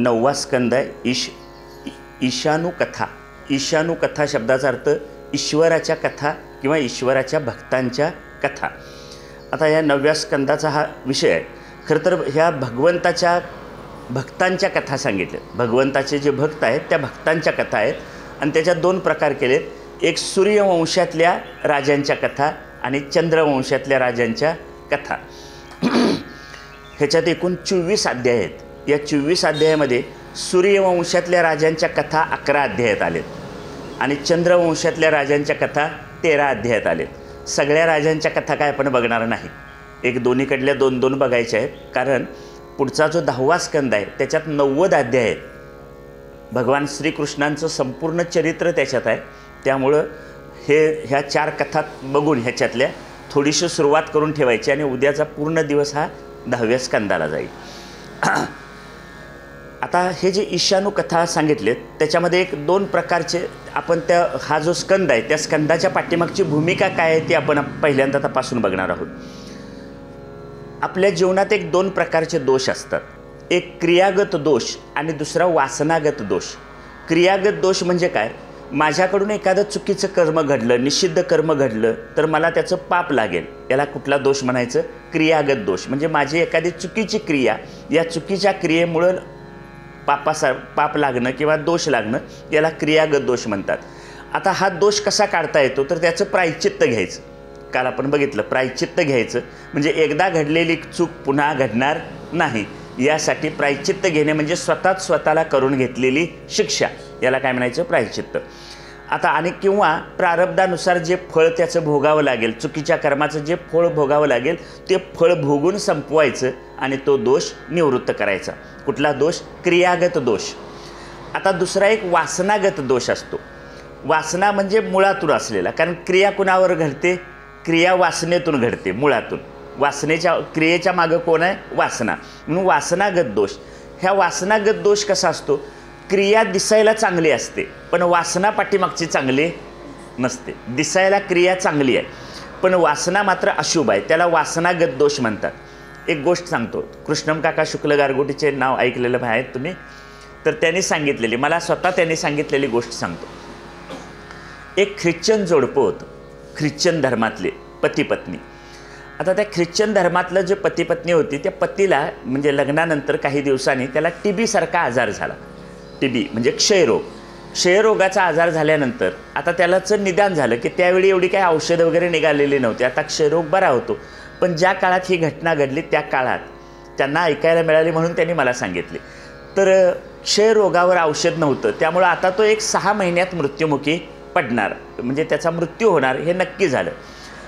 9वा स्कंद आहे ईशानुकथा. ईशानुकथा शब्दाचा अर्थ ईश्वराच्या कथा किंवा ईश्वराच्या भक्तांच्या कथा. आता या 9व्या स्कंदाचा हा विषय आहे. खरं तर ह्या भक्तांच्या कथा सांगितल्या. भगवंताचे जे भक्त आहेत त्या भक्तांच्या कथा आहेत आणि त्याच्यात 2 प्रकार केलेत. एक सूर्यवंशातल्या राजांच्या कथा आणि चंद्रवंशातल्या राजांच्या कथा. ह्याच्यात एकूण 24 अध्याय आहेत. या 24 अध्यायामध्ये सूर्यवंशातल्या राजांच्या कथा 11 अध्यायात आलेत आणि चंद्रवंशातल्या राजांच्या कथा 13 अध्यायात आलेत. सगळ्या राजांच्या कथा काय आपण बघणार नाही. एक दोन्हीकडल्या 2-2 बघायच्या आहेत. कारण पुढचा जो 10वा स्कंद आहे त्याच्यात 90 अध्याय आहेत. भगवान श्रीकृष्णांचं संपूर्ण चरित्र त्याच्यात आहे. त्यामुळं ह्या 4 कथा बघून ह्याच्यातल्या थोडीशी सुरुवात करून ठेवायची आणि उद्याचा पूर्ण दिवस हा 10व्या स्कंदाला जाईल. आता हे जे ईशानू कथा सांगितलेत त्याच्यामध्ये 2 प्रकारचे आपण हा जो स्कंद आहे त्या स्कंदाच्या पाठीमागची भूमिका काय आहे ती आपण पहिल्यांदा तपासून बघणार आहोत. आपल्या जीवनात 2 प्रकारचे दोष असतात. एक क्रियागत दोष आणि दुसरा वासनागत दोष. क्रियागत दोष म्हणजे काय? माझ्याकडून एखादं चुकीचं कर्म घडलं, निषिद्ध कर्म घडलं तर मला त्याचं पाप लागेल. याला कुठला दोष म्हणायचं? क्रियागत दोष. म्हणजे माझी एखादी चुकीची क्रिया, या चुकीच्या क्रियेमुळं पाप लागणं किंवा दोष लागणं याला क्रियागत दोष म्हणतात. आता हा दोष कसा काढता येतो? तर त्याचं प्रायश्चित्त घ्यायचं. काल आपण बघितलं, प्रायश्चित्त घ्यायचं म्हणजे एकदा घडलेली चूक पुन्हा घडणार नाही यासाठी प्रायश्चित्त घेणे म्हणजे स्वतःला करून घेतलेली शिक्षा. याला काय म्हणायचं? प्रायश्चित्त. आता आणि किंवा प्रारब्धानुसार जे फळ त्याचं भोगावं लागेल, चुकीच्या कर्माचं जे फळ भोगावं लागेल ते फळ भोगून संपवायचं आणि तो दोष निवृत्त करायचा. कुठला दोष? क्रियागत दोष. आता दुसरा एक वासनागत दोष असतो. वासना म्हणजे मुळातून असलेला. कारण क्रिया कुणावर घडते? क्रिया वासनेतून घडते, मुळातून. क्रियेच्या मागं कोण आहे? वासना. म्हणून वासनागत दोष. ह्या वासनागत दोष कसा असतो? क्रिया दिसायला चांगली असते पण वासना पाठीमागची चांगली नसते. दिसायला क्रिया चांगली आहे पण वासना मात्र अशुभ आहे. त्याला वासनागत दोष म्हणतात. एक गोष्ट सांगतो. कृष्णम काका शुक्ल गारगोटीचे नाव ऐकलेलं आहेत तुम्ही. तर त्यांनी सांगितलेली, मला स्वतः त्यांनी सांगितलेली गोष्ट सांगतो. एक ख्रिश्चन जोडपं होतं, ख्रिश्चन धर्मातले पती पत्नी. आता त्या ख्रिश्चन धर्मातलं जे पती पत्नी होती त्या पतीला म्हणजे लग्नानंतर काही दिवसांनी त्याला TB सारखा आजार झाला. TB म्हणजे क्षयरोग. क्षयरोगाचा आजार झाल्यानंतर आता त्यालाचं निदान झालं की त्यावेळी एवढी काही औषधं वगैरे निघालेली नव्हती. आता क्षयरोग बरा होतो. पण ज्या काळात ही घटना घडली त्या काळात त्यांना ऐकायला मिळाली म्हणून त्यांनी मला सांगितले. तर क्षयरोगावर औषध नव्हतं त्यामुळं आता तो एक 6 महिन्यात मृत्युमुखी पडणार म्हणजे त्याचा मृत्यू होणार हे नक्की झालं.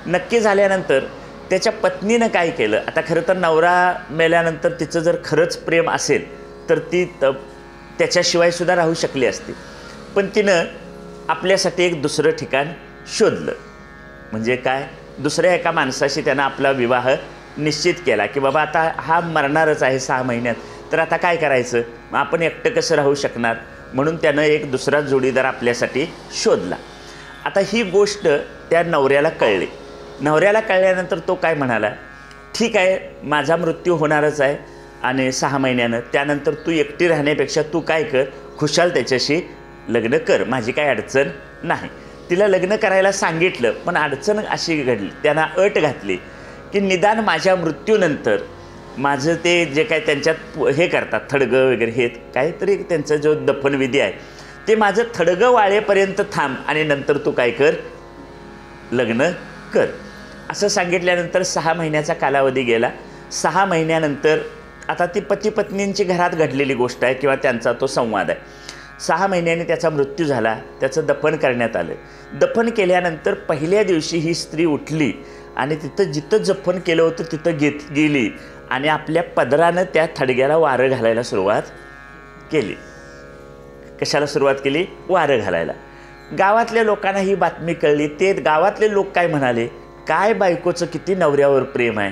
नक्की झाल्यानंतर त्याच्या पत्नीनं काय केलं? आता खरं तर नवरा मेल्यानंतर तिचं जर खरंच प्रेम असेल तर ती त्याच्याशिवाय सुद्धा राहू शकली असती. पण तिनं आपल्यासाठी एक दुसरं ठिकाण शोधलं. म्हणजे काय? दुसऱ्या एका माणसाशी त्यानं आपला विवाह निश्चित केला की बाबा आता हा मरणारच आहे 6 महिन्यात, तर आता काय करायचं? मग आपण एकटं कसं राहू शकणार? म्हणून त्यानं एक दुसरा जोडीदार आपल्यासाठी शोधला. आता ही गोष्ट त्या नवऱ्याला कळली. नवऱ्याला कळल्यानंतर तो काय म्हणाला? ठीक आहे, माझा मृत्यू होणारच आहे आणि 6 महिन्यानं, त्यानंतर तू एकटी राहण्यापेक्षा तू काय कर, खुशाल त्याच्याशी लग्न कर, माझी काय अडचण नाही. तिला लग्न करायला सांगितलं पण अडचण अशी घडली, त्यांना अट घातली की निदान माझ्या मृत्यूनंतर माझं ते जे काय त्यांच्यात हे करतात थडगं वगैरे हे काहीतरी त्यांचा जो दफनविधी आहे ते माझं थडगं वाळेपर्यंत थांब आणि नंतर तू काय कर, लग्न कर. असं सांगितल्यानंतर 6 महिन्याचा कालावधी गेला. 6 महिन्यानंतर आता ती पती पत्नींची घरात घडलेली गोष्ट आहे किंवा त्यांचा तो संवाद आहे. 6 महिन्यांनी त्याचा मृत्यू झाला. त्याचं दफन करण्यात आलं. दफन केल्यानंतर पहिल्या दिवशी ही स्त्री उठली आणि जिथं दफन केलं होतं तिथं गेली आणि आपल्या पदरानं त्या थडग्याला वारं घालायला सुरुवात केली. कशाला सुरुवात केली? वारं घालायला. गावातल्या लोकांना ही बातमी कळली. ते गावातले लोक काय म्हणाले? काय बायकोचं किती नवऱ्यावर प्रेम आहे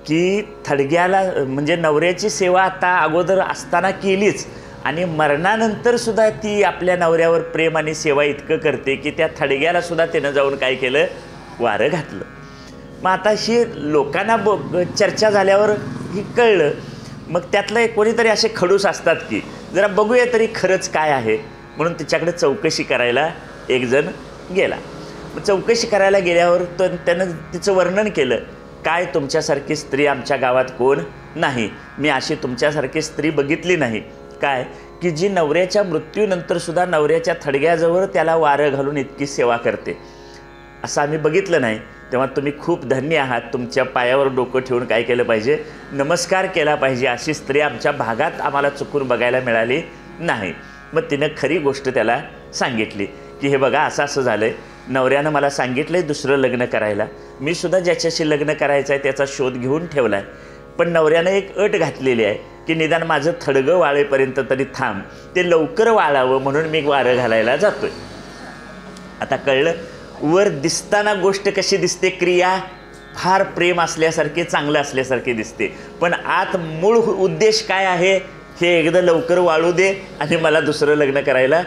की थडग्याला म्हणजे नवऱ्याची सेवा आता अगोदर असताना केलीच आणि मरणानंतर सुद्धा ती आपल्या नवऱ्यावर प्रेम आणि सेवा इतकं करते की त्या थडग्याला सुद्धा त्यानं जाऊन काय केलं? वारं घातलं. मग आता ही लोकांना चर्चा झाल्यावर ही कळलं. मग त्यातलं एक कोणीतरी असे खडूस असतात की जरा बघूया तरी खरंच काय आहे, म्हणून तिच्याकडे चौकशी करायला एक जण गेला. मग चौकशी करायला गेल्यावर त्यानं तिचं वर्णन केलं, काय तुमच्यासारखी स्त्री आमच्या गावात कोण नाही, मी अशी तुमच्यासारखी स्त्री बघितली नाही, काय की जी नवऱ्याच्या मृत्यूनंतरसुद्धा नवऱ्याच्या थडग्याजवळ त्याला वारं घालून इतकी सेवा करते, असं आम्ही बघितलं नाही. तेव्हा तुम्ही खूप धन्य आहात, तुमच्या पायावर डोकं ठेवून काय केलं पाहिजे, नमस्कार केला पाहिजे, अशी स्त्री आमच्या भागात आम्हाला चुकून बघायला मिळाली नाही. मग तिनं खरी गोष्ट त्याला सांगितली की हे बघा असं असं झालं आहे, नवऱ्यानं मला सांगितलं आहे दुसरं लग्न करायला, मी सुद्धा ज्याच्याशी लग्न करायचं आहे त्याचा शोध घेऊन ठेवला आहे, पण नवऱ्यानं एक अट घातलेली आहे की निदान माझं थडगं वाळेपर्यंत तरी थांब, ते लवकर वाळावं म्हणून मी वारं घालायला जातोय. आता कळलं, वर दिसताना गोष्ट कशी दिसते, क्रिया फार प्रेम असल्यासारखे चांगलं असल्यासारखे दिसते, पण आत मूळ उद्देश काय आहे, हे एकदा लवकर वाळू दे आणि मला दुसरं लग्न करायला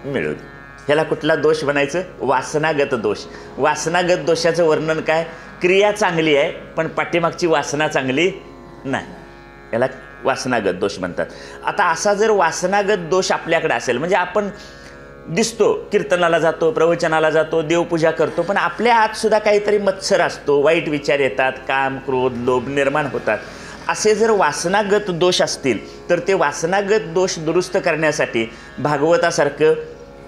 मिळू दे. ह्याला कुठला दोष म्हणायचं, वासनागत दोष. वासनागत दोषाचं वर्णन काय, क्रिया चांगली आहे पण पाठीमागची वासना चांगली नाही, याला वासनागत दोष म्हणतात. आता असा जर वासनागत दोष आपल्याकडे असेल, म्हणजे आपण दिसतो, कीर्तनाला जातो, प्रवचनाला जातो, देवपूजा करतो, पण आपल्या आत सुद्धा काहीतरी मत्सर असतो, वाईट विचार येतात, काम क्रोध लोभ निर्माण होतात. असे जर वासनागत दोष असतील तर ते वासनागत दोष दुरुस्त करण्यासाठी भागवतासारखं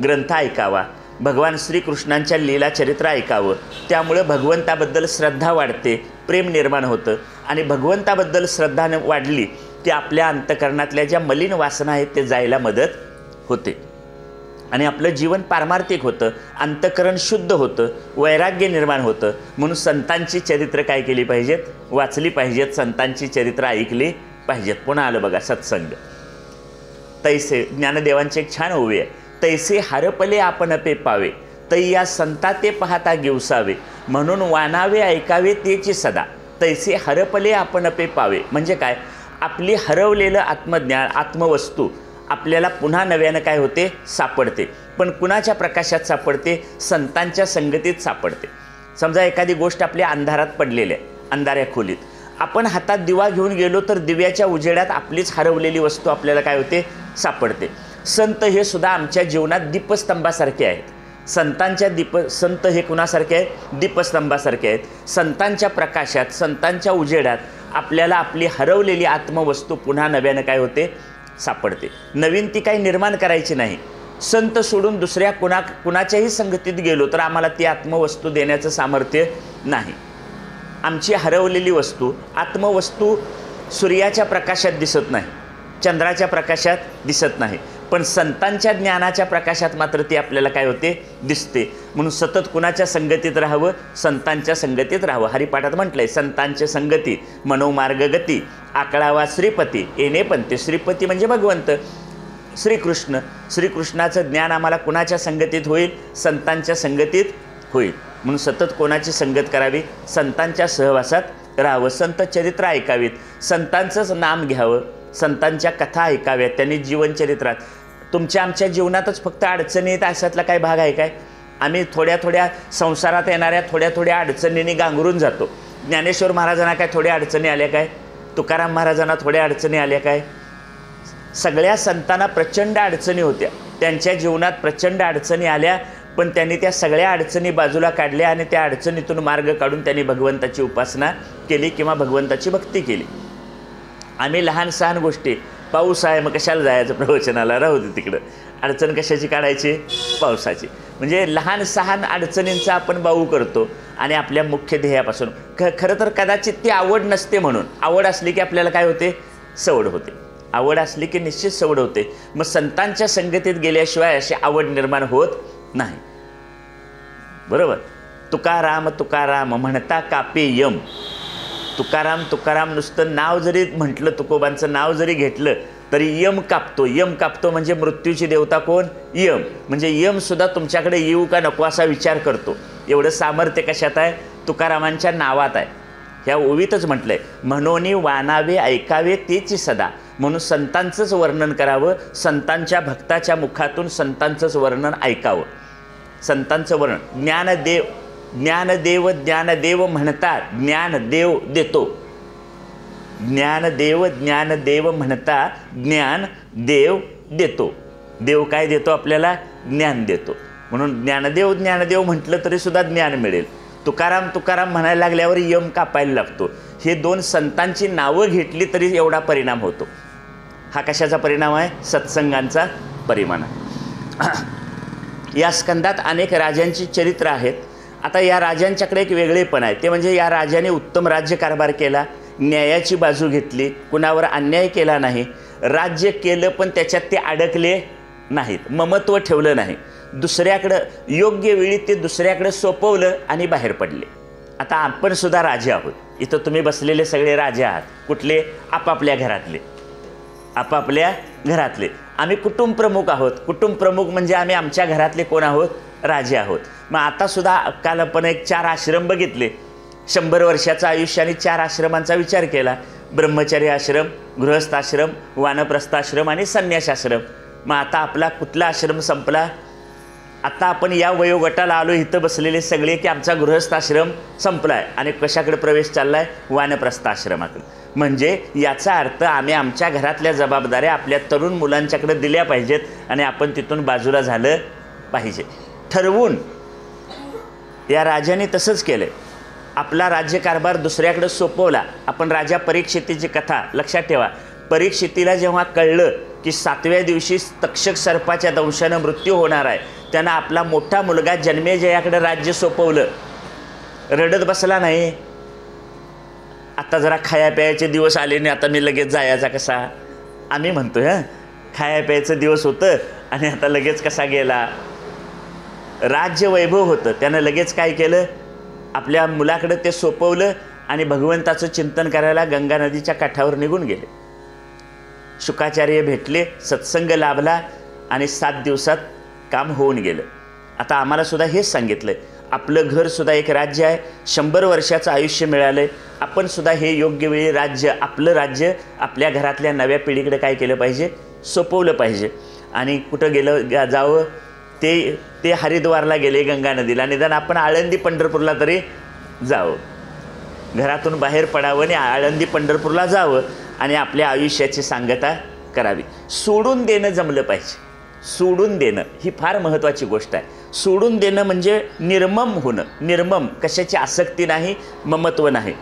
ग्रंथ ऐकावा, भगवान श्रीकृष्णांच्या लीला चरित्र ऐकावं, त्यामुळे भगवंताबद्दल श्रद्धा वाढते, प्रेम निर्माण होतं, आणि भगवंताबद्दल श्रद्धा वाढली की आपल्या अंतकरणातल्या ज्या मलिन वासना आहेत ते जायला मदत होते आणि आपलं जीवन पारमार्थिक होतं, अंतकरण शुद्ध होतं, वैराग्य निर्माण होतं. म्हणून संतांची चरित्र काय केली पाहिजेत, वाचली पाहिजेत, संतांची चरित्र ऐकली पाहिजेत. पुन्हा आलं बघा सत्संग. तैसे ज्ञानदेवांची एक छान ओवी आहे, तैसे हरपले आपण पे पावे, तैया संता ते पाहता गिवसावे, म्हणून वानावे ऐकावे तेची सदा. तैसे हरपले आपण पे पावे म्हणजे काय, आपली हरवलेलं आत्मज्ञान आत्मवस्तू आपल्याला पुन्हा नव्यानं काय होते, सापडते. पण कुणाच्या प्रकाशात सापडते, संतांच्या संगतीत सापडते. समजा एखादी गोष्ट आपल्या अंधारात पडलेली आहे, अंधाऱ्या खोलीत आपण हातात दिवा घेऊन गेलो तर दिव्याच्या उजेडात आपलीच हरवलेली वस्तू आपल्याला काय होते, सापडते. संत हे सुद्धा आमच्या जीवनात दीपस्तंभासारखे आहेत. संत हे कुणासारखे आहेत, दीपस्तंभासारखे आहेत. संतांच्या प्रकाशात संतांच्या उजेडात आपल्याला आपली हरवलेली आत्मवस्तू पुन्हा नव्यानं काय होते, सापडते. नवीन ती काही निर्माण करायची नाही. संत सोडून दुसऱ्या कुणाच्याही संगतीत गेलो तर आम्हाला ती आत्मवस्तू देण्याचं सामर्थ्य नाही. आमची हरवलेली वस्तू आत्मवस्तू सूर्याच्या प्रकाशात दिसत नाही, चंद्राच्या प्रकाशात दिसत नाही, पण संतांच्या ज्ञानाच्या प्रकाशात मात्र ती आपल्याला काय होते, दिसते. म्हणून सतत कुणाच्या संगतीत राहावं, संतांच्या संगतीत राहावं. हरिपाठात म्हटलंय, संतांचे संगती मनोमार्ग गती, आकळावा श्रीपती येणे पंते. श्रीपती म्हणजे भगवंत श्रीकृष्ण. श्रीकृष्णाचं ज्ञान आम्हाला कुणाच्या संगतीत होईल, संतांच्या संगतीत होईल. म्हणून सतत कोणाची संगत करावी, संतांच्या सहवासात राहावं, संत चरित्र ऐकावीत, संतांचंच नाम घ्यावं, संतांच्या कथा ऐकाव्यात. त्यांनी जीवनचरित्रात तुमच्या आमच्या जीवनातच फक्त अडचणी येत अशातला काय भाग आहे काय. आम्ही थोड्या थोड्या संसारात येणाऱ्या थोड्या थोड्या अडचणींनी गांगरून जातो. ज्ञानेश्वर महाराजांना काय थोड्या अडचणी आल्या काय, तुकाराम महाराजांना थोड्या अडचणी आल्या काय. सगळ्या संतांना प्रचंड अडचणी होत्या, त्यांच्या जीवनात प्रचंड अडचणी आल्या, पण त्यांनी त्या सगळ्या अडचणी बाजूला काढल्या आणि त्या अडचणीतून मार्ग काढून त्यांनी भगवंताची उपासना केली किंवा भगवंताची भक्ती केली. आम्ही लहान सहान गोष्टी, पाऊस आहे मग कशाला जायचं प्रवचनाला, राहू दे तिकडं, अडचण कशाची काढायची, पावसाची. म्हणजे लहान सहान अडचणींचा आपण बाऊ करतो आणि आपल्या मुख्य ध्येयापासून खरं तर कदाचित ती आवड नसते. म्हणून आवड असली की आपल्याला काय होते, सवड होते. आवड असली की निश्चित सवड होते. मग संतांच्या संगतीत गेल्याशिवाय अशी आवड निर्माण होत नाही. बरोबर. तुकाराम तुकाराम म्हणता कापे यम. तुकाराम तुकाराम नुसतं नाव जरी म्हटलं, तुकोबांचं नाव जरी घेतलं तरी यम कापतो. यम कापतो म्हणजे मृत्यूची देवता कोण, यम. म्हणजे यमसुद्धा तुमच्याकडे येऊ का नको असा विचार करतो. एवढं सामर्थ्य कशात आहे, तुकारामांच्या नावात आहे. ह्या ओवीतच म्हटलंय, म्हणून वानावे ऐकावे तेची सदा. म्हणून संतांचंच वर्णन करावं, संतांच्या भक्ताच्या मुखातून संतांचंच वर्णन ऐकावं. संतांचं वर्णन, ज्ञानदेव ज्ञानदेव म्हणतात, ज्ञान देव देतो. ज्ञानदेव ज्ञानदेव म्हणता ज्ञान देव देतो. देव काय देतो आपल्याला? ज्ञान देतो. म्हणून ज्ञानदेव ज्ञानदेव म्हटलं तरी सुद्धा ज्ञान मिळेल. तुकाराम तुकाराम म्हणायला लागल्यावर यम कापायला लागतो. हे दोन संतांची नावं घेतली तरी एवढा परिणाम होतो. हा कशाचा परिणाम आहे? सत्संगांचा परिणाम आहे. या स्कंदात अनेक राजांची चरित्र आहेत. आता या राजांच्याकडे एक वेगळेपण आहे, ते म्हणजे या राजाने उत्तम राज्यकारभार केला, न्यायाची बाजू घेतली, कुणावर अन्याय केला नाही, राज्य केलं पण त्याच्यात ते अडकले नाहीत, ममत्व ठेवलं नाही, दुसऱ्याकडं योग्य वेळी ते दुसऱ्याकडे सोपवलं आणि बाहेर पडले. आता आपण सुद्धा राजे आहोत. इथं तुम्ही बसलेले सगळे राजे आहात. कुठले? आपापल्या घरातले. आपापल्या घरातले. आम्ही कुटुंब प्रमुख आहोत. कुटुंब प्रमुख म्हणजे आम्ही आमच्या घरातले कोण आहोत? राजे आहोत. मग आता सुद्धा काल आपण एक 4 आश्रम बघितले. 100 वर्षाचं आयुष्याने 4 आश्रमांचा विचार केला. ब्रह्मचर्य आश्रम, गृहस्थ आश्रम, वानप्रस्थ आश्रम आणि संन्यास आश्रम. मग आता आपला कुठला आश्रम संपला? आता आपण या वयोगटाला आलो इथं बसलेले सगळे की आमचा गृहस्थ आश्रम संपला आहे आणि कशाकडे प्रवेश चालला आहे? वानप्रस्थ आश्रमाकडे. म्हणजे याचा अर्थ आम्ही आमच्या घरातल्या जबाबदाऱ्या आपल्या तरुण मुलांच्याकडे दिल्या पाहिजेत आणि आपण तिथून बाजूला झालं पाहिजे. ठरवून या राजाने तसंच केलं. आपला राज्यकारभार दुसऱ्याकडे सोपवला. आपण राजा परीक्षितीची कथा लक्षात ठेवा. परीक्षितीला जेव्हा कळलं की 7व्या दिवशी तक्षक सर्पाच्या दंशानं मृत्यू होणार आहे, त्यानं आपला मोठा मुलगा जन्मेजयाकडे राज्य सोपवलं. रडत बसला नाही. आता जरा खाया प्यायचे दिवस आले नाही, आता मी लगेच जायचा कसा? आम्ही म्हणतो खाया प्यायचं दिवस होतं आणि आता लगेच कसा गेला? राज्य वैभव होतं, त्यानं लगेच काय केलं? आपल्या मुलाकडे ते सोपवलं आणि भगवंताचं चिंतन करायला गंगा नदीच्या काठावर निघून गेले. शुकाचार्य भेटले, सत्संग लाभला आणि 7 दिवसात काम होऊन गेलं. आता आम्हाला सुद्धा हेच सांगितलं, आपलं घरसुद्धा एक राज्य आहे. 100 वर्षाचं आयुष्य मिळालं. आपण सुद्धा हे योग्य वेळी राज्य, आपलं राज्य आपल्या घरातल्या नव्या पिढीकडे काय केलं पाहिजे? सोपवलं पाहिजे. आणि कुठं गेलं जावं? ते हरिद्वारला गेले, गंगा नदीला. निदान आपण आळंदी पंढरपूरला तरी जावं. घरातून बाहेर पडावं आणि आळंदी पंढरपूरला जावं आणि आपल्या आयुष्याची सांगता करावी. सोडून देणं जमलं पाहिजे. सोडून देणं ही फार महत्त्वाची गोष्ट आहे. सोडून देणं म्हणजे निर्मम होणं. निर्मम, कशाची आसक्ती नाही, ममत्व नाही.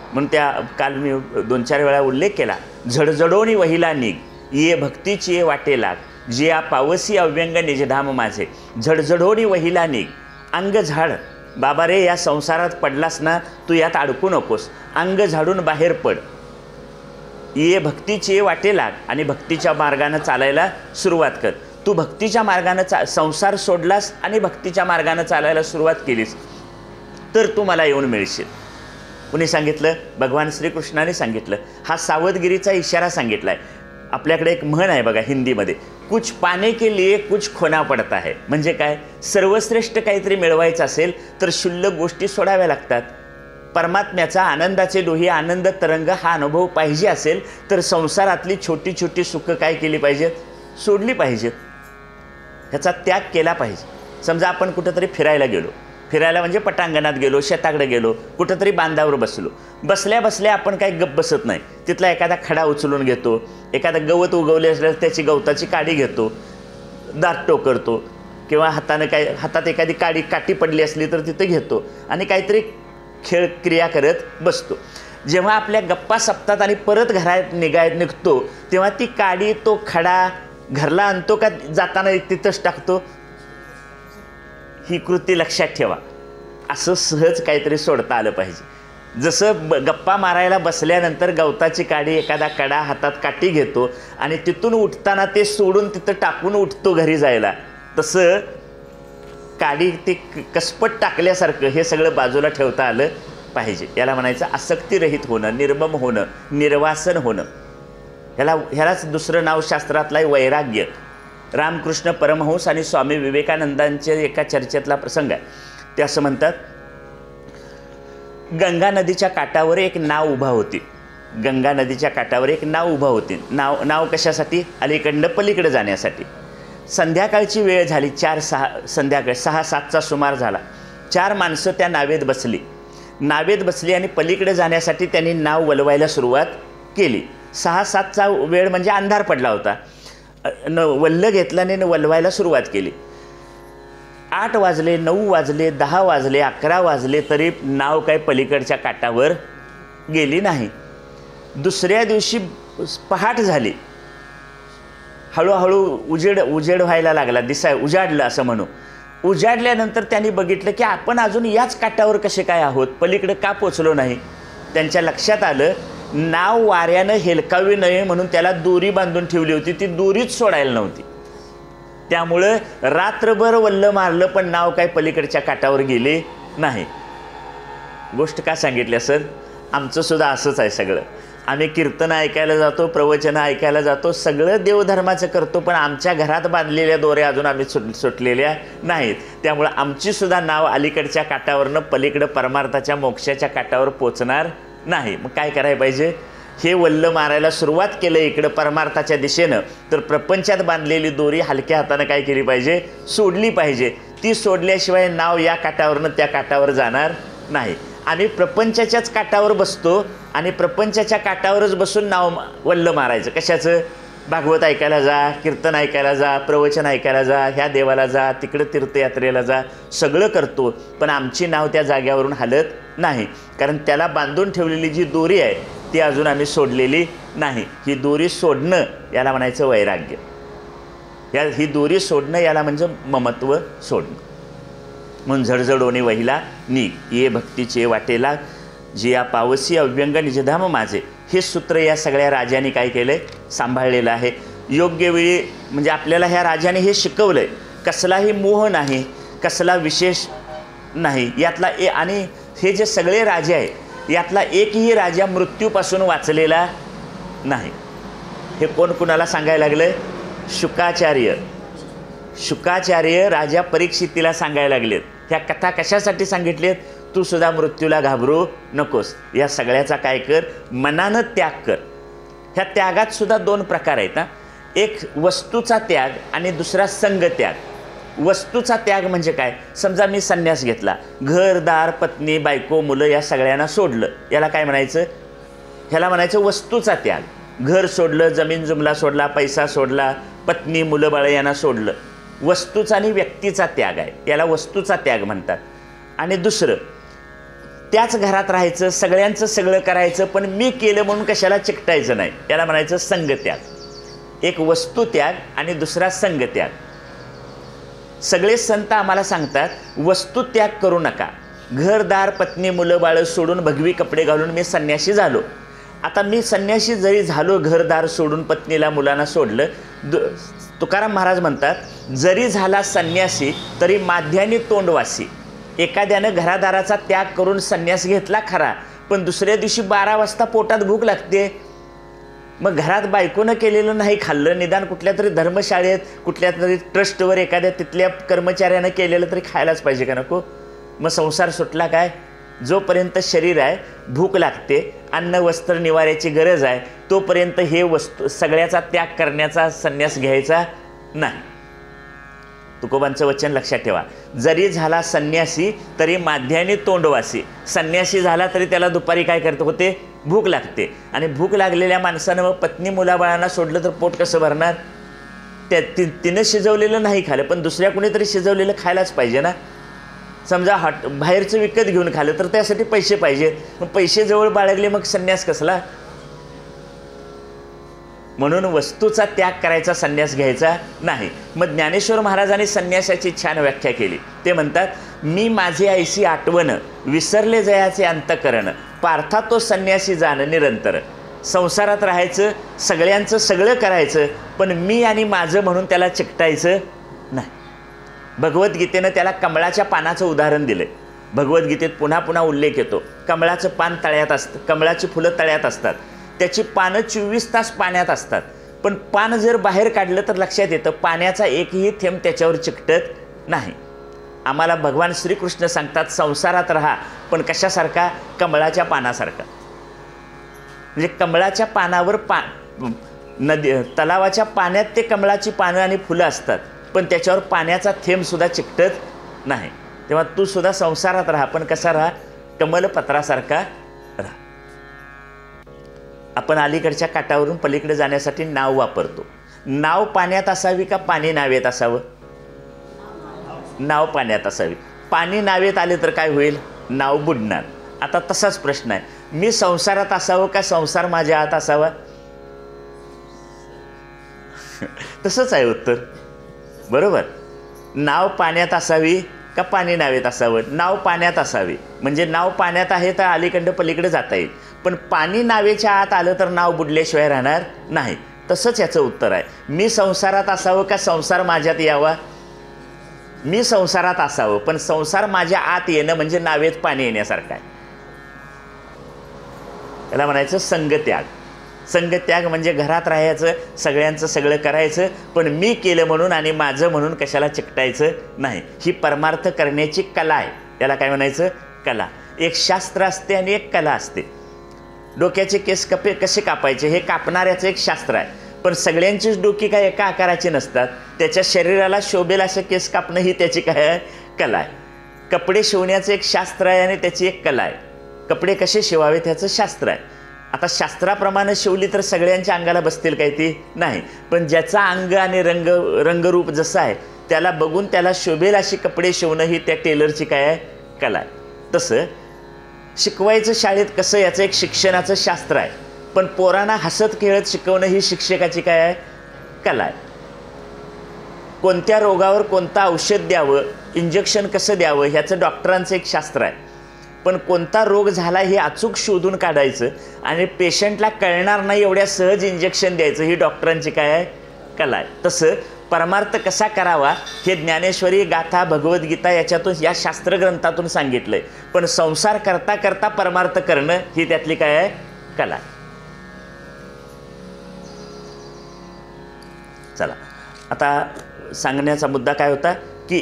म्हणून त्या काल मी 2-4 वेळा उल्लेख केला. झडझडोनी वहिला निघ, ये भक्तीची ये वाटे लाग, जे या पावसी अव्यंग निजधाम माझे. झडझडोनी वहिला निघ, अंग झाड. बाबा रे, या संसारात पडलास ना, तू यात अडकू नकोस. अंग झाडून बाहेर पड. ये भक्तीची ये वाटे लाग आणि भक्तीच्या मार्गानं चालायला सुरुवात कर. तू भक्तीच्या मार्गानं संसार सोडलास आणि भक्तीच्या मार्गानं चालायला सुरुवात केलीस तर तू मला येऊन मिळशील. कुणी सांगितलं? भगवान श्रीकृष्णाने सांगितलं. हा सावधगिरीचा इशारा सांगितला आहे. आपल्याकडे एक म्हण आहे बघा हिंदीमध्ये, कुछ पाने के लिए कुछ खोना पडता है. म्हणजे काय? सर्वश्रेष्ठ काहीतरी मिळवायचं असेल तर क्षुल्लक गोष्टी सोडाव्या लागतात. परमात्म्याचा आनंदाचे डोही आनंद तरंग हा अनुभव पाहिजे असेल तर संसारातली छोटी छोटी सुखं काय केली पाहिजेत? सोडली पाहिजेत. ह्याचा त्याग केला पाहिजे. समजा आपण कुठंतरी फिरायला गेलो, फिरायला म्हणजे पटांगणात गेलो, शेताकडे गेलो, कुठंतरी बांधावर बसलो. बसल्या बसल्या आपण काही गप्प बसत नाही. तिथला एखादा खडा उचलून घेतो, एखादं गवत उगवले असल्यास त्याची गवताची काडी घेतो, दात टोकरतो, किंवा हातात एखादी काठी पडली असली तर तिथे घेतो आणि काहीतरी खेळ क्रिया करत बसतो. जेव्हा आपल्या गप्पा सपतात आणि परत घरात निघतो तेव्हा ती काडी, तो खडा घरला आणतो का जाताना तिथंच टाकतो? ही कृती लक्षात ठेवा. असं सहज काहीतरी सोडता आलं पाहिजे. जसं गप्पा मारायला बसल्यानंतर गवताची काडी, एखादा कडा हातात काठी घेतो आणि तिथून उठताना ते सोडून तिथं टाकून उठतो घरी जायला, तसं काडी ते कसपट टाकल्यासारखं हे सगळं बाजूला ठेवता आलं पाहिजे. याला म्हणायचं आसक्तीरहित होणं, निर्मम होणं, निर्वासन होणं. ह्यालाच दुसरं नाव शास्त्रातलं आहे वैराग्य. रामकृष्ण परमहंस आणि स्वामी विवेकानंदांचे एका चर्चेतला प्रसंग आहे. ते असं म्हणतात, गंगा नदीच्या काठावर एक नाव उभा होती. गंगा नदीच्या काठावर एक नाव उभा होती. नाव कशासाठी? अलीकडनं पलीकडे जाण्यासाठी. संध्याकाळची वेळ झाली. संध्याकाळी 6-7चा सुमार झाला. 4 माणसं त्या नावेत बसली आणि पलीकडे जाण्यासाठी त्यांनी नाव वलवायला सुरुवात केली. 6-7चा वेळ म्हणजे अंधार पडला होता. वल्ल घेतल्याने वलवायला सुरुवात केली. 8 वाजले, 9 वाजले, 10 वाजले, 11 वाजले तरी नाव काय पलीकडच्या काठावर गेली नाही. दुसऱ्या दिवशी पहाट झाली. हळूहळू उजेड व्हायला लागला, उजाडलं असं म्हणू. उजाडल्यानंतर त्यांनी बघितलं की आपण अजून याच काठावर कसे काय आहोत, पलीकडे का पोचलो नाही. त्यांच्या लक्षात आलं नाव वाऱ्यानं हेलकावी नये म्हणून त्याला दोरी बांधून ठेवली होती, ती दोरीच सोडायला नव्हती. त्यामुळं रात्रभर वल्ल मारलं पण नाव काय पलीकडच्या काठावर गेले नाही. गोष्ट का सांगितल्या सर? आमचं सुद्धा असंच आहे सगळं. आम्ही कीर्तन ऐकायला जातो, प्रवचनं ऐकायला जातो, सगळं देवधर्माचं करतो, पण आमच्या घरात बांधलेल्या दोऱ्या अजून आम्ही सुटलेल्या नाहीत. त्यामुळं आमची सुद्धा नाव अलीकडच्या काठावरनं पलीकडं परमार्थाच्या मोक्षाच्या काठावर पोचणार नाही. मग काय करायला पाहिजे? हे वल्ल मारायला सुरुवात केलं इकडं परमार्थाच्या दिशेनं, तर प्रपंचात बांधलेली दोरी हलक्या हातानं काय केली पाहिजे? सोडली पाहिजे. ती सोडल्याशिवाय नाव या काठावरनं त्या काठावर जाणार नाही. आम्ही प्रपंचाच्याच काठावर बसतो आणि प्रपंचाच्या काठावरच बसून नाव वल्ल मारायचं. कशाचं? भागवत ऐकायला जा, कीर्तन ऐकायला जा, प्रवचन ऐकायला जा, ह्या देवाला जा, तिकडं तीर्थयात्रेला जा, सगळं करतो, पण आमची नाव त्या जाग्यावरून हलत नाही. कारण त्याला बांधून ठेवलेली जी दोरी आहे ती अजून आम्ही सोडलेली नाही. ही दोरी सोडणं याला म्हणायचं वैराग्य. ही दोरी सोडणं याला म्हणजे ममत्व सोडणं. म्हणून झडझडोने वहिला निघ ये भक्तीचे वाटेला, जे या पावसी अव्यंग निजधाम माझे. हे सूत्र या सगळ्या राजांनी काय केलं आहे? सांभाळलेलं आहे. योग्य वेळी म्हणजे आपल्याला ह्या राजाने हे शिकवलं आहे. कसलाही मोह नाही, कसला विशेष नाही यातला. आणि हे जे सगळे राजे आहेत यातला एकही राजा मृत्यूपासून वाचलेला नाही. हे कोण कुणाला सांगायला लागलं? शुकाचार्य राजा परीक्षितीला सांगायला लागलेत. ह्या कथा कशासाठी सांगितलेत? तू सुद्धा मृत्यूला घाबरू नकोस. या सगळ्याचा काय कर? मनानं त्याग कर. ह्या त्यागात सुद्धा 2 प्रकार आहेत. एक वस्तूचा त्याग आणि दुसरा संग त्याग. वस्तूचा त्याग म्हणजे काय? समजा मी संन्यास घेतला, घरदार, पत्नी, बायको, मुलं या सगळ्यांना सोडलं, याला काय म्हणायचं? ह्याला म्हणायचं वस्तूचा त्याग. घर सोडलं, जमीन जुमला सोडला, पैसा सोडला, पत्नी, मुलं बाळ यांना सोडलं. वस्तूचा आणि व्यक्तीचा त्याग आहे, याला वस्तूचा त्याग म्हणतात. आणि दुसरं, त्याच घरात राहायचं, सगळ्यांचं सगळं करायचं, पण मी केलं म्हणून कशाला चिकटायचं नाही, याला म्हणायचं संगत्याग. एक वस्तुत्याग आणि दुसरा संगत्याग. सगळे संत आम्हाला सांगतात वस्तुत्याग करू नका. घरदार, पत्नी, मुलं बाळ सोडून भगवी कपडे घालून मी संन्यासी झालो. आता मी संन्यासी जरी झालो, घरदार सोडून, पत्नीला मुलांना सोडलं, तुकाराम महाराज म्हणतात जरी झाला संन्यासी तरी माध्यानी तोंडवासी. एखाद्यानं घरादाराचा त्याग करून संन्यास घेतला खरा, पण दुसऱ्या दिवशी 12 वाजता पोटात भूक लागते. मग घरात बायकोनं केलेलं नाही खाल्लं, निदान कुठल्या तरी धर्मशाळेत, कुठल्या तरी ट्रस्टवर एखाद्या तिथल्या कर्मचाऱ्यानं केलेलं तरी खायलाच पाहिजे का नको? मग संसार सुटला काय? जोपर्यंत शरीर आहे, भूक लागते, अन्न वस्त्र निवाऱ्याची गरज आहे, तोपर्यंत हे वस्तू सगळ्याचा त्याग करण्याचा संन्यास घ्यायचा नाही. तुकोबांचं वचन लक्षात ठेवा. जरी झाला संन्यासी तरी माध्यानी तोंडवासी. संन्यासी झाला तरी त्याला दुपारी काय करत होते? भूक लागते. आणि भूक लागलेल्या माणसानं मग पत्नी मुलाबाळांना सोडलं तर पोट कसं भरणार? तिनं शिजवलेलं नाही खाल्लं, पण दुसऱ्या कुणीतरी शिजवलेलं खायलाच पाहिजे ना. समजा बाहेरचं विकत घेऊन खाल्लं तर त्यासाठी पैसे पाहिजेत, मग पैसे जवळ बाळगले मग संन्यास कसला? म्हणून वस्तूचा त्याग करायचा, संन्यास घ्यायचा नाही. मग ज्ञानेश्वर महाराजांनी संन्यासाची छान व्याख्या केली. ते म्हणतात मी माझे ऐसी आठवण, विसरले जयाचे अंतकरण, पार्था तो संन्यासी जाण निरंतर. संसारात राहायचं, सगळ्यांचं सगळं करायचं, पण मी आणि माझं म्हणून त्याला चिकटायचं नाही. भगवद्गीतेनं त्याला कमळाच्या पानाचं उदाहरण दिलं. भगवद्गीतेत पुन्हा पुन्हा उल्लेख येतो. कमळाचं पान तळ्यात असतं, कमळाची फुलं तळ्यात असतात, त्याची पानं 24 तास पाण्यात असतात, पण पान जर बाहेर काढलं तर लक्षात येतं पाण्याचा एकही थेंब त्याच्यावर चिकटत नाही. आम्हाला भगवान श्रीकृष्ण सांगतात संसारात राहा, पण कशासारखा? कमळाच्या पानासारखा. म्हणजे कमळाच्या पानावर नदी तलावाच्या पाण्यात ते कमळाची पानं आणि फुलं असतात, पण त्याच्यावर पाण्याचा थेंबसुद्धा चिकटत नाही. तेव्हा तू सुद्धा संसारात राहा, पण कसा राहा? कमलपत्रासारखा राहा. आपण अलीकडच्या काठावरून पलीकडे जाण्यासाठी नाव वापरतो. नाव पाण्यात असावी का पाणी नावेत असावं? नाव पाण्यात असावी. पाणी नावेत आले तर काय होईल? नाव बुडणार. आता तसाच प्रश्न आहे, मी संसारात असावं का संसार माझ्या आत असावा? तसंच आहे उत्तर, बरोबर. नाव पाण्यात असावी का पाणी नावेत असावं? नाव पाण्यात असावी, म्हणजे नाव पाण्यात आहे तर अलीकडं पलीकडे जाता येईल. पण पाणी नावेच्या आत आलं तर नाव बुडल्याशिवाय राहणार नाही. तसंच याचं उत्तर आहे, मी संसारात असावं का संसार माझ्यात यावा? मी संसारात असावं, पण संसार माझ्या आत येणं म्हणजे नावेत पाणी येण्यासारखं आहे. त्याला म्हणायचं संगत्याग. संगत्याग म्हणजे घरात राहायचं, सगळ्यांचं सगळं करायचं, पण मी केलं म्हणून आणि माझं म्हणून कशाला चिकटायचं नाही. ही परमार्थ करण्याची कला आहे. त्याला काय म्हणायचं? कला. एक शास्त्र असते आणि एक कला असते. डोक्याचे केस कसे कापायचे हे कापणाऱ्याचं एक शास्त्र आहे, पण सगळ्यांचीच डोकी काय एका आकाराची नसतात. त्याच्या शरीराला शोभेल असं केस कापणं ही त्याची काय आहे? कला आहे. कपडे शिवण्याचं एक शास्त्र आहे आणि त्याची एक कला आहे. कपडे कसे शिवावे त्याचं शास्त्र आहे. आता शास्त्राप्रमाणे शिवली तर सगळ्यांच्या अंगाला बसतील काय? ती नाही. पण ज्याचा अंग आणि रंगरूप जसं आहे त्याला बघून त्याला शोभेल अशी कपडे शिवणं ही त्या टेलरची काय आहे? कला आहे. तसं शिकवायचं शाळेत कसं याचं एक शिक्षणाचं शास्त्र आहे, पण पोरांना हसत खेळत शिकवणं ही शिक्षकाची काय आहे? कला आहे. कोणत्या रोगावर कोणतं औषध द्यावं, इंजेक्शन कसं द्यावं ह्याचं डॉक्टरांचं एक शास्त्र आहे, पण कोणता रोग झाला हे अचूक शोधून काढायचं आणि पेशंटला कळणार नाही एवढ्या सहज इंजेक्शन द्यायचं ही डॉक्टरांची काय आहे? कला आहे. तसं परमार्थ कसा करावा हे ज्ञानेश्वरी, गाथा, भगवद्गीता याच्यातून या शास्त्रग्रंथातून सांगितलंय, पण संसार करता करता परमार्थ करणं ही त्यातली काय आहे? कला. चला, आता सांगण्याचा मुद्दा काय होता की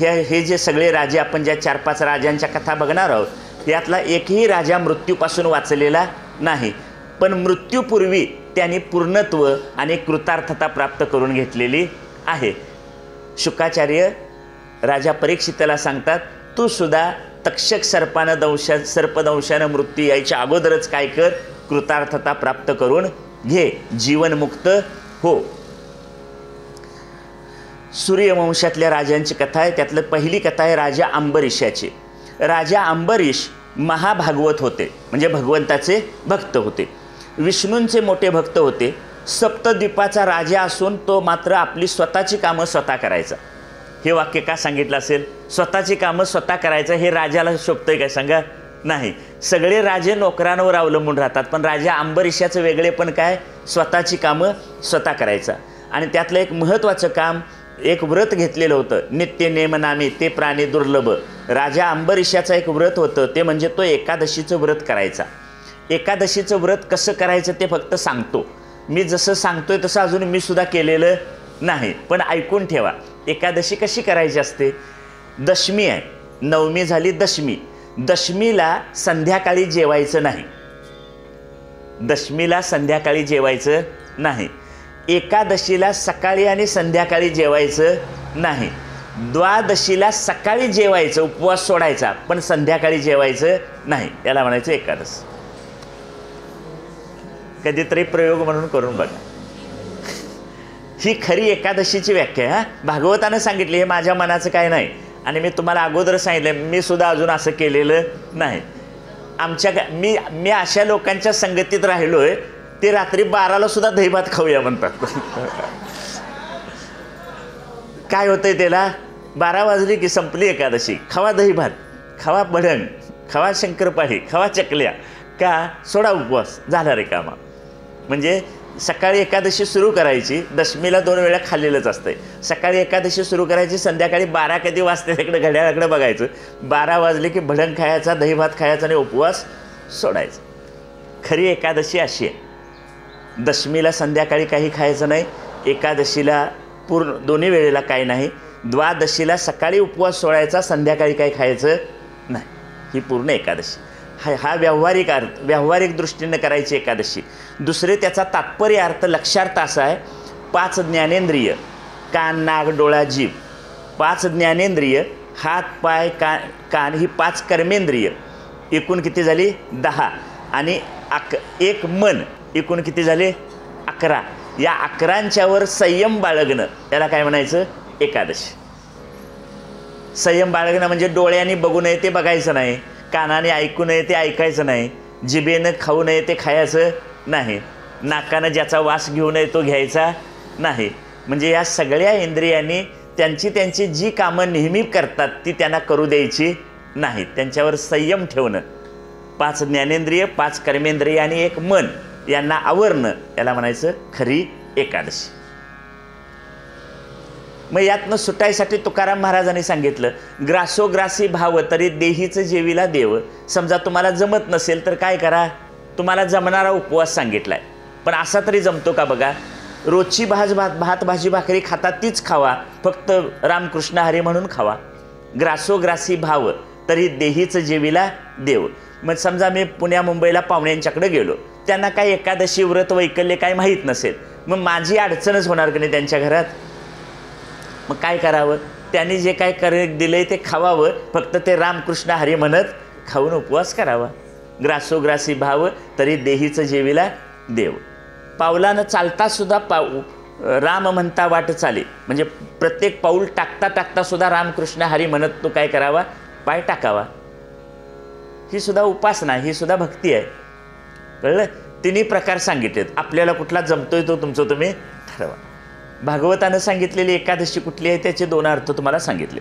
हे जे सगळे राजे आपण ज्या 4-5 राजांच्या कथा बघणार आहोत यातला एकही राजा मृत्यूपासून वाचलेला नाही, पण मृत्यूपूर्वी त्यांनी पूर्णत्व आणि कृतार्थता प्राप्त करून घेतलेली आहे. शुकाचार्य राजा परीक्षिताला सांगतात, तू सुद्धा तक्षक सर्पदंशानं मृत्यू यायच्या अगोदरच काय कर? कृतार्थता प्राप्त करून घे, जीवनमुक्त हो. सूर्यवंशातल्या राजांची कथा आहे. त्यातलं पहिली कथा आहे राजा अंबरीशाची. राजा अंबरीश महाभागवत होते, म्हणजे भगवंताचे भक्त होते, विष्णूंचे मोठे भक्त होते. सप्तद्वीपाचा राजा असून तो मात्र आपली स्वतःची कामं स्वतः करायचा. हे वाक्य का सांगितलं असेल? स्वतःची कामं स्वतः करायचं हे राजाला शोभतंय काय? सांगा. नाही. सगळे राजे नोकरांवर अवलंबून राहतात, पण राजा अंबरीशाचं वेगळे पण काय? स्वतःची कामं स्वतः करायचा. आणि त्यातलं एक महत्त्वाचं काम, एक व्रत घेतलेलं होतं, नित्य नेमनामी ते प्राणी दुर्लभ. राजा अंबरीशाचं एक व्रत होतं, ते म्हणजे तो एकादशीचं व्रत करायचा. एकादशीचं व्रत कसं करायचं ते फक्त सांगतो मी, जसं सांगतोय तसं अजून मी सुद्धा केलेलं नाही, पण ऐकून ठेवा. एकादशी कशी करायची असते? दशमी आहे, नवमी झाली दशमी. दशमीला संध्याकाळी जेवायचं नाही. दशमीला संध्याकाळी जेवायचं नाही. एकादशीला सकाळी आणि संध्याकाळी जेवायचं नाही. द्वादशीला सकाळी जेवायचं, उपवास सोडायचा, पण संध्याकाळी जेवायचं नाही. याला म्हणायचं एकादश. कधीतरी प्रयोग म्हणून करून बघा. ही खरी एकादशीची व्याख्या आहे. भागवतानं सांगितली, हे माझ्या मनाचं काय नाही. आणि मी तुम्हाला अगोदर सांगितलं, मी सुद्धा अजून असं केलेलं नाही. मी अशा लोकांच्या संगतीत राहिलोय ते रात्री 12ला सुद्धा दहीभात खाऊया म्हणतात. काय होतंय त्याला? 12 वाजली की संपली एकादशी, खावा दहीभात, खावा भडंग, खावा शंकरपाळी, खावा चकल्या, का सोडा उपवास, झाला रे कामा. म्हणजे सकाळी एकादशी सुरू करायची, दशमीला 2 वेळा खाल्लेलंच असतंय. सकाळी एकादशी सुरू करायची, संध्याकाळी 12 कधी वाजते तिकडे घड्याळाकडे बघायचं, 12 वाजले की भडंग खायचा, दहीभात खायचा आणि उपवास सोडायचा. खरी एकादशी अशी आहे, दशमीला संध्याकाळी काही खायचं नाही, एकादशीला पूर्ण दोन्ही वेळेला काही नाही, द्वादशीला सकाळी उपवास सोडायचा, संध्याकाळी काही खायचं नाही. ही पूर्ण एकादशी. हा व्यावहारिक दृष्टीने करायची एकादशी. दुसरे त्याचा तात्पर्य अर्थ, लक्षार्थ असा आहे, 5 ज्ञानेंद्रिय, कान, नाक, डोळा, जीभ, 5 ज्ञानेंद्रिय, हात, पाय, कान ही 5 कर्मेंद्रिय, एकूण किती झाली? 10. आणि 1 मन, एकूण किती झाले? 11. या 11च्यावर संयम बाळगणं याला काय म्हणायचं? एकादशी. संयम बाळगणं म्हणजे डोळ्यांनी बघू नये ते बघायचं नाही, कानाने ऐकू नये ते ऐकायचं नाही, जिभेनं खाऊ नये ते खायचं नाही, नाकानं ज्याचा वास घेऊ नये तो घ्यायचा नाही. म्हणजे या सगळ्या इंद्रियांनी त्यांची जी कामं नेहमी करतात ती त्यांना करू द्यायची नाहीत. त्यांच्यावर संयम ठेवणं. 5 ज्ञानेंद्रिय, 5 कर्मेंद्रिय आणि 1 मन यांना आवरणं याला म्हणायचं खरी एकादशी. मग यातनं सुटायसाठी तुकाराम महाराजांनी सांगितलं, ग्रासोग्रासी भाव तरी देहीचं जेवीला देव. समजा तुम्हाला जमत नसेल तर काय करा, तुम्हाला जमणारा उपवास सांगितला आहे, पण असा तरी जमतो का बघा. रोजची भात भाजी भाकरी खाता तीच खावा, फक्त रामकृष्ण हरी म्हणून खावा. ग्रासोग्रासी भाव तरी देहीचं जेवीला देव. मग समजा मी पुण्या मुंबईला पाहुण्यांच्याकडे गेलो, त्यांना काय एकादशी व्रत वैकल्य काय माहीत नसेल, मग माझी अडचणच होणार की नाही त्यांच्या घरात. मग काय करावं, त्यांनी जे काय दिलंय ते खावावं, फक्त ते रामकृष्ण हरी म्हणत खाऊन उपवास करावा. ग्रासोग्रासी भाव तरी देहीचं जेवीला देव. पावलानं चालता सुद्धा राम म्हणता वाट चाले, म्हणजे प्रत्येक पाऊल टाकता टाकता सुद्धा रामकृष्ण हरी म्हणत तो काय करावा, पाय टाकावा. ही सुद्धा उपासना, ही सुद्धा भक्ती आहे. कळलं? तिन्ही प्रकार सांगितलेत. आपल्याला कुठला जमतोय तो तुमचं तुम्ही ठरवा. भागवतानं सांगितलेली एकादशी कुठली आहे त्याचे 2 अर्थ तुम्हाला सांगितले.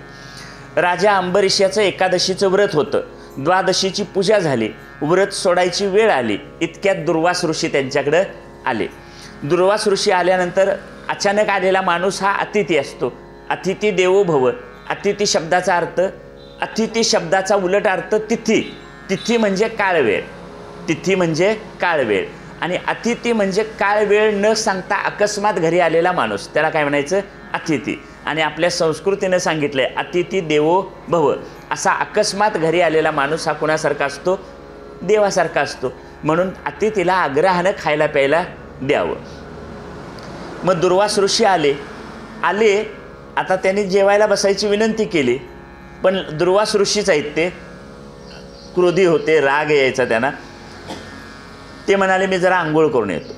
राजा अंबरीशाचं एकादशीचं व्रत होतं. द्वादशीची पूजा झाली, व्रत सोडायची वेळ आली, इतक्यात दुर्वास ऋषी त्यांच्याकडं आले. दुर्वास ऋषी आल्यानंतर अचानक आलेला माणूस हा अतिथी असतो. अतिथी देवो भव. अतिथी शब्दाचा अर्थ, अतिथी शब्दाचा उलट अर्थ तिथी. तिथी म्हणजे काळवेळ. तिथी म्हणजे काळवेळ आणि अतिथी म्हणजे काळ वेळ न सांगता अकस्मात घरी आलेला माणूस, त्याला काय म्हणायचं? अतिथी. आणि आपल्या संस्कृतीनं सांगितलंय अतिथी देवो भव. असा अकस्मात घरी आलेला माणूस हा कुणासारखा असतो? देवासारखा असतो. म्हणून अतिथीला आग्रहानं खायला प्यायला द्यावं. मग दुर्वास ऋषी आले. आता त्यांनी जेवायला बसायची विनंती केली, पण दुर्वास ऋषीच आहेत ते, क्रोधी होते, राग यायचा त्यांना. ते म्हणाले मी जरा आंघोळ करून येतो.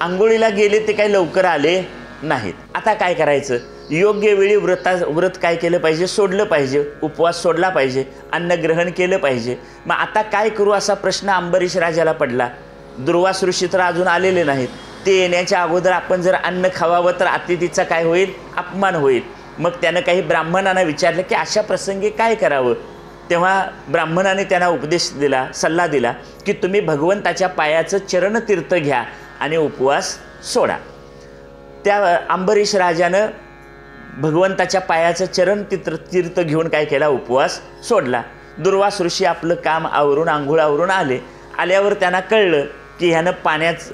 आंघोळीला गेले, ते काही लवकर आले नाहीत. आता काय करायचं? योग्य वेळी व्रत काय केलं पाहिजे? सोडलं पाहिजे, उपवास सोडला पाहिजे, अन्न ग्रहण केलं पाहिजे. मग आता काय करू असा प्रश्न अंबरीश राजाला पडला. दुर्वास ऋषी तर अजून आलेले नाहीत. ते येण्याच्या अगोदर आपण जर अन्न खावावं तर अतिथीचा काय होईल? अपमान होईल. मग त्यानं काही ब्राह्मणांना विचारलं की अशा प्रसंगी काय करावं. तेव्हा ब्राह्मणाने त्यांना उपदेश दिला, सल्ला दिला की तुम्ही भगवंताच्या पायाचं चरणतीर्थ घ्या आणि उपवास सोडा. त्या अंबरीश राजानं भगवंताच्या पायाचं चरणतीर्थ घेऊन काय केला? उपवास सोडला. दुर्वास ऋषी आपलं काम आवरून, आंघोळ आवरून आले. आल्यावर त्यांना कळलं की ह्यानं पाण्यात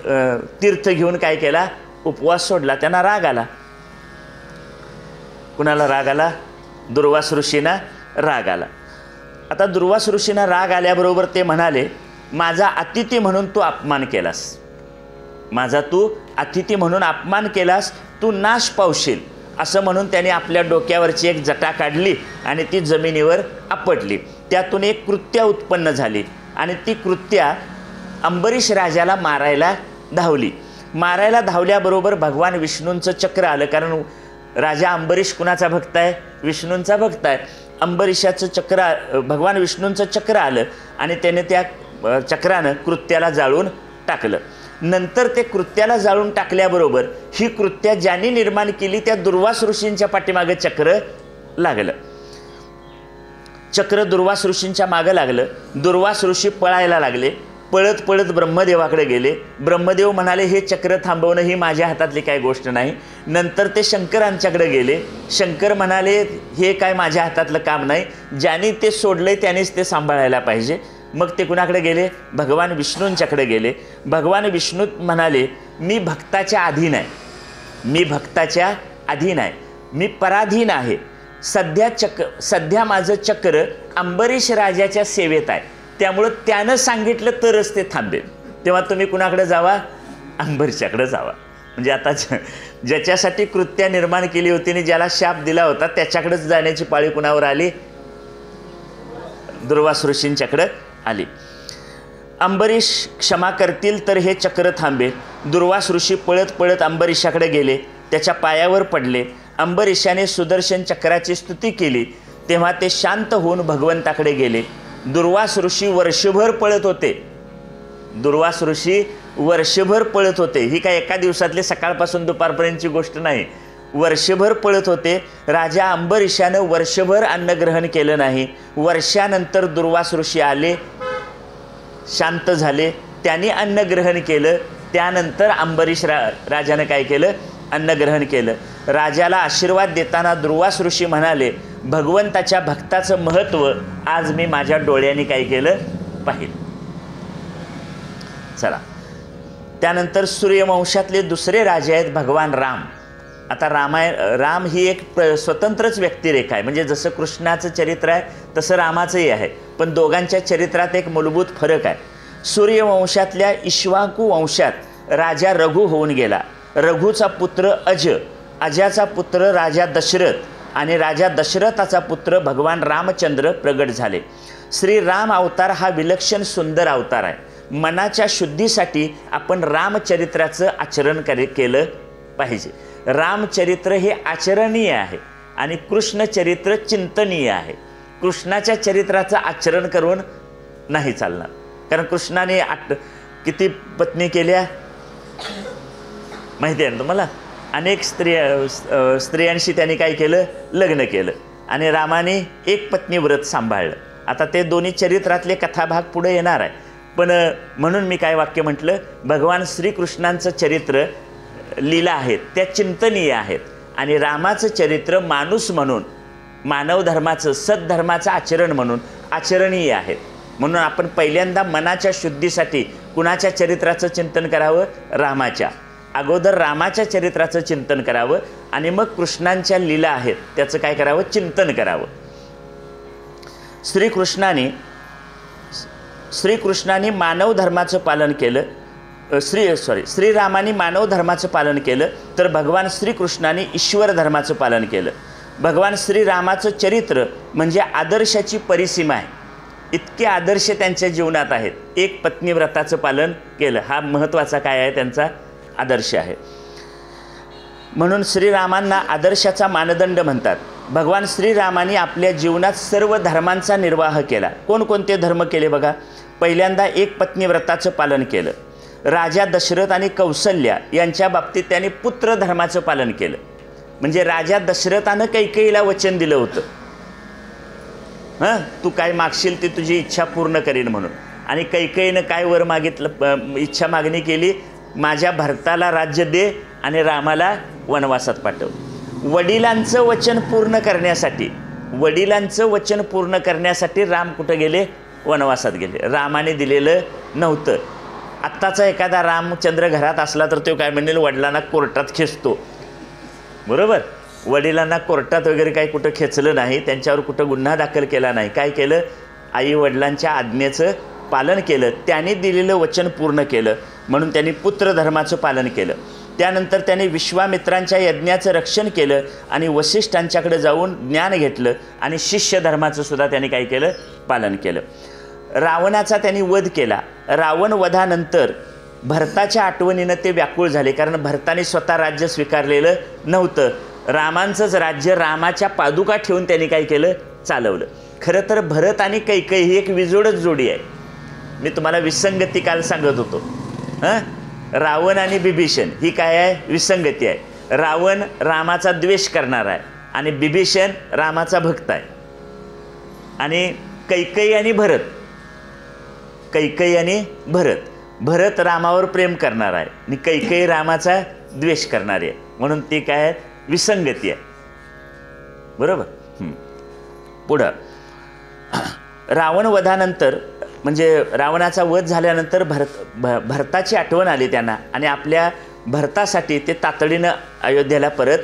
तीर्थ घेऊन काय केला? उपवास सोडला. त्यांना राग आला. कुणाला राग आला? दुर्वास ऋषींना राग आला. आता दुर्वास ऋषींना राग आल्याबरोबर ते म्हणाले, माझा अतिथी म्हणून तू अपमान केलास, माझा तू अतिथी म्हणून अपमान केलास, तू नाश पावशील. असं म्हणून त्याने आपल्या डोक्यावरची एक जटा काढली आणि ती जमिनीवर आपटली. त्यातून एक कृत्या उत्पन्न झाली आणि ती कृत्या अंबरीश राजाला मारायला धावली. मारायला धावल्याबरोबर भगवान विष्णूंचं चक्र आलं. कारण राजा अंबरीश कुणाचा भक्त आहे? विष्णूंचा भक्त आहे. अंबरीशाचं चक्र, भगवान विष्णूंचं चक्र आलं आणि त्याने त्या चक्रानं कृत्याला जाळून टाकलं. नंतर ते कृत्याला जाळून टाकल्याबरोबर ही कृत्या ज्यांनी निर्माण केली त्या दुर्वास ऋषींच्या पाठीमागे चक्र लागलं. चक्र दुर्वास ऋषींच्या मागं लागलं. दुर्वास ऋषी पळायला लागले. पळत पळत ब्रह्मदेवाकडे गेले. ब्रह्मदेव म्हणाले हे चक्र थांबवणं ही माझ्या हातातली काय गोष्ट नाही. नंतर ते शंकरांच्याकडे गेले. शंकर म्हणाले हे काय माझ्या हातातलं काम नाही, ज्यांनी ते सोडलंय त्यानेच ते सांभाळायला पाहिजे. मग ते कुणाकडे गेले? भगवान विष्णूंच्याकडे गेले. भगवान विष्णू म्हणाले मी भक्ताच्या अधीन आहे, मी भक्ताच्या अधीन आहे, मी पराधीन आहे. सध्या माझं चक्र अंबरीश राजाच्या सेवेत आहे, त्यामुळं त्यानं सांगितलं तरच ते थांबेल. तेव्हा तुम्ही कुणाकडे जावा? अंबरीशाकडे जावा. म्हणजे आता ज्याच्यासाठी कृत्या निर्माण केली होती आणि ज्याला शाप दिला होता त्याच्याकडेच जाण्याची पाळी कुणावर आली? दुर्वास ऋषींच्याकडे आली. अंबरीश क्षमा करतील तर हे चक्र थांबे. दुर्वास ऋषी पळत पळत अंबरीशाकडे गेले. त्याच्या पायावर पडले. अंबरीशाने सुदर्शन चक्राची स्तुती केली. तेव्हा ते शांत होऊन भगवंताकडे गेले. दुर्वास ऋषी वर्षभर पळत होते. दुर्वास ऋषी वर्षभर पळत होते. ही काय एका दिवसातली सकाळपासून दुपारपर्यंतची गोष्ट नाही. वर्षभर पळत होते. राजा अंबरीशानं वर्षभर अन्नग्रहण केलं नाही. वर्षानंतर दुर्वास ऋषी आले, शांत झाले, त्यांनी अन्नग्रहण केलं. त्यानंतर अंबरीश राजानं काय केलं? अन्नग्रहण केलं. राजाला आशीर्वाद देताना दुर्वास ऋषी म्हणाले, भगवंताच्या भक्ताचं महत्त्व आज मी माझ्या डोळ्यांनी काय केलं? पाहिलं. चला, त्यानंतर सूर्यवंशातले दुसरे राजे आहेत भगवान राम. आता राम ही एक स्वतंत्रच व्यक्तिरेखा आहे. म्हणजे जसं कृष्णाचं चरित्र आहे तसं रामाचंही आहे, पण दोघांच्या चरित्रात एक मूलभूत फरक आहे. सूर्यवंशातल्या इक्ष्वाकू वंशात राजा रघु होऊन गेला. रघुचा पुत्र अज, अजाचा पुत्र राजा दशरथ आणि राजा दशरथाचा पुत्र भगवान रामचंद्र प्रगट झाले. श्रीराम अवतार हा विलक्षण सुंदर अवतार आहे. मनाच्या शुद्धीसाठी आपण रामचरित्राचं आचरण केलं पाहिजे. रामचरित्र हे आचरणीय आहे आणि कृष्णचरित्र चिंतनीय आहे. कृष्णाच्या चरित्राचं आचरण करून नाही चालणार, कारण कृष्णाने किती पत्नी केल्या माहिती आहे ना तुम्हाला? अनेक स्त्रियांशी त्यांनी काय केलं? लग्न केलं. आणि रामाने एक पत्नी व्रत सांभाळलं. आता ते दोन्ही चरित्रातले कथाभाग पुढे येणार आहे, पण म्हणून मी काय वाक्य म्हटलं? भगवान श्रीकृष्णांचं चरित्र लीला आहेत त्या चिंतनीय आहेत आणि रामाचं चरित्र माणूस म्हणून, मानव धर्माचं, सद्धर्माचं आचरण म्हणून आचरणीय आहेत. म्हणून आपण पहिल्यांदा मनाच्या शुद्धीसाठी कुणाच्या चरित्राचं चिंतन करावं? रामाच्या. अगोदर रामाच्या चरित्राचं चिंतन करावं आणि मग कृष्णांच्या लीला आहेत त्याचं काय करावं? चिंतन करावं. श्रीकृष्णाने मानव धर्माचं पालन केलं. श्रीरामाने मानव धर्माचं पालन केलं तर भगवान श्रीकृष्णाने ईश्वर धर्माचं पालन केलं. भगवान श्रीरामाचं चरित्र म्हणजे आदर्शाची परिसीमा आहे. इतके आदर्श त्यांच्या जीवनात आहेत. एक पत्नी व्रताचं पालन केलं, हा महत्त्वाचा काय आहे? त्यांचा आदर्श आहे. म्हणून श्रीरामांना आदर्शाचा मानदंड म्हणतात. भगवान श्रीरामाने आपल्या जीवनात सर्व धर्मांचा निर्वाह केला. कोणकोणते धर्म केले बघा? पहिल्यांदा एक पत्नी व्रताचं पालन केलं. राजा दशरथ आणि कौसल्या यांच्या बाबतीत त्यांनी पुत्र धर्माचं पालन केलं. म्हणजे राजा दशरथानं कैकेयीला वचन दिलं होतं, तू काय मागशील ती तुझी इच्छा पूर्ण करीन म्हणून. आणि कैकेयीनं काय वर मागितलं? इच्छा मागणी केली, माझ्या भरताला राज्य दे आणि रामाला वनवासात पाठव. वडिलांचं वचन पूर्ण करण्यासाठी राम कुठं गेले? वनवासात गेले. रामाने दिलेलं नव्हतं. आत्ताचा एखादा रामचंद्र घरात असला तर तो काय म्हणेल? वडिलांना कोर्टात खेचतो. बरोबर? वडिलांना कोर्टात वगैरे काही कुठं खेचलं नाही, त्यांच्यावर कुठं गुन्हा दाखल केला नाही. काय केलं? आई वडिलांच्या आज्ञेचं पालन केलं, त्यांनी दिलेलं वचन पूर्ण केलं. म्हणून त्यांनी पुत्र धर्माचं पालन केलं. त्यानंतर त्यांनी विश्वामित्रांच्या यज्ञाचं रक्षण केलं आणि वसिष्ठांच्याकडे जाऊन ज्ञान घेतलं आणि शिष्य धर्माचं सुद्धा त्यांनी काय केलं? पालन केलं. रावणाचा त्यांनी वध केला. रावण वधानंतर भरताच्या आठवणीनं ते व्याकुळ झाले, कारण भरताने स्वतः राज्य स्वीकारलेलं नव्हतं. रामांचंच राज्य रामाच्या पादुका ठेवून त्यांनी काय केलं? चालवलं. खरं तर भरत आणि कैकेयी ही एक विजोडच जोडी आहे. मी तुम्हाला विसंगती काल सांगत होतो. रावण आणि बिभीषण ही काय आहे? विसंगती आहे. रावण रामाचा द्वेष करणार आहे आणि बिभीषण रामाचा भक्त आहे. आणि कैकेयी आणि भरत, भरत रामावर प्रेम करणार आहे आणि कैकेयी रामाचा द्वेष करणारी आहे. म्हणून ती काय आहे? विसंगती आहे. बरोबर? पुढं रावण वधानंतर, म्हणजे रावणाचा वध झाल्यानंतर भरताची आठवण आली त्यांना आणि आपल्या भरतासाठी ते तातडीनं अयोध्येला परत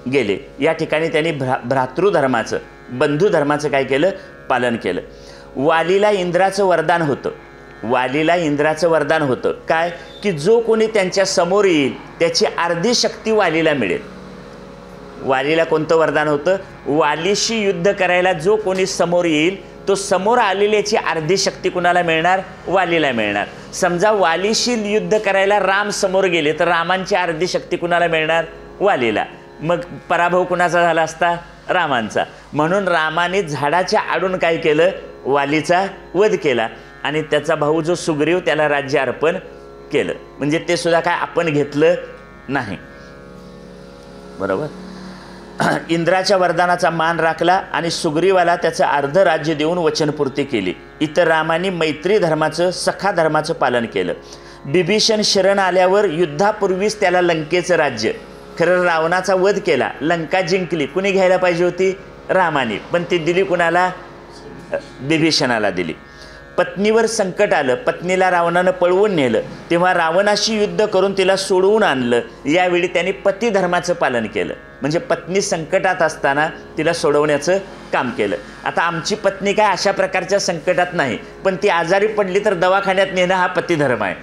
गेले. या ठिकाणी त्यांनी भ्रातृधर्माचं, बंधुधर्माचं काय केलं? पालन केलं. वालीला इंद्राचं वरदान होतं. काय? की जो कोणी त्यांच्या समोर येईल त्याची अर्धी शक्ती वालीला मिळेल. वालीला कोणतं वरदान होतं? वालीशी युद्ध करायला जो कोणी समोर येईल तो समोर आलेल्याची अर्धी शक्ती कुणाला मिळणार? वालीला मिळणार. समजा वालीशी युद्ध करायला राम समोर गेले तर रामांची अर्धी शक्ती कुणाला मिळणार? वालीला. मग पराभव कुणाचा झाला असता? रामांचा. म्हणून रामाने झाडाच्या आडून काय केलं? वालीचा वध केला आणि त्याचा भाऊ जो सुग्रीव त्याला राज्य अर्पण केलं. म्हणजे ते सुद्धा काय आपण घेतलं नाही. बरोबर. इंद्राच्या वरदानाचा मान राखला आणि सुग्रीवाला त्याचं अर्ध राज्य देऊन वचनपूर्ती केली. इतर रामाने मैत्री धर्माचं, सखा धर्माचं पालन केलं. बिभीषण शरण आल्यावर युद्धापूर्वीच त्याला लंकेचं राज्य, खरं रावणाचा वध केला, लंका जिंकली, कुणी घ्यायला पाहिजे होती? रामाने. पण ती दिली कुणाला? बिभीषणाला दिली. पत्नीवर संकट आलं, पत्नीला रावणानं पळवून नेलं, तेव्हा रावणाशी युद्ध करून तिला सोडवून आणलं. यावेळी त्यांनी पती धर्माचं पालन केलं. म्हणजे पत्नी संकटात असताना तिला सोडवण्याचं काम केलं. आता आमची पत्नी काय अशा प्रकारच्या संकटात नाही, पण ती आजारी पडली तर दवाखान्यात नेणं हा पतिधर्म आहे.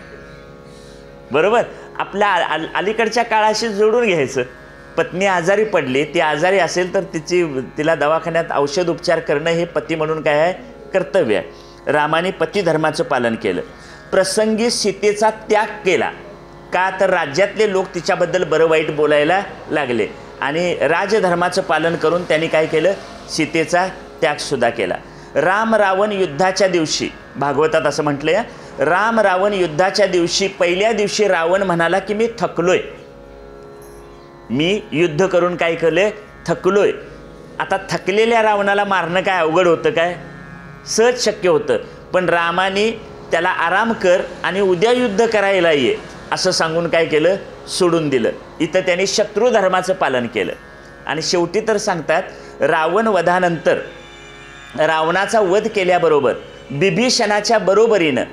बरोबर. आपल्या अलीकडच्या काळाशी जोडून घ्यायचं. पत्नी आजारी पडली, ती आजारी असेल तर तिला दवाखान्यात औषध उपचार करणं हे पती म्हणून काय आहे? कर्तव्य आहे. रामाने पती धर्माचं पालन केलं. प्रसंगी सीतेचा त्याग केला. का तर राज्यातले लोक तिच्याबद्दल बरं वाईट बोलायला लागले आणि राजधर्माचं पालन करून त्यांनी काय केलं? सीतेचा त्यागसुद्धा केला. राम रावण युद्धाच्या दिवशी, भागवतात असं म्हटलंय, राम रावण युद्धाच्या दिवशी पहिल्या दिवशी रावण म्हणाला की मी थकलोय, मी युद्ध करून काय केलंय? थकलोय. आता थकलेल्या रावणाला मारणं काय अवघड होतं काय? सहज शक्य होतं. पण रामाने त्याला आराम कर आणि उद्या युद्ध करायला ये असं सांगून काय केलं? सोडून दिलं. इथं त्यांनी शत्रू धर्माचं पालन केलं. आणि शेवटी तर सांगतात रावण वधानंतर रावणाचा वध केल्याबरोबर बिभीषणाच्या बरोबरीनं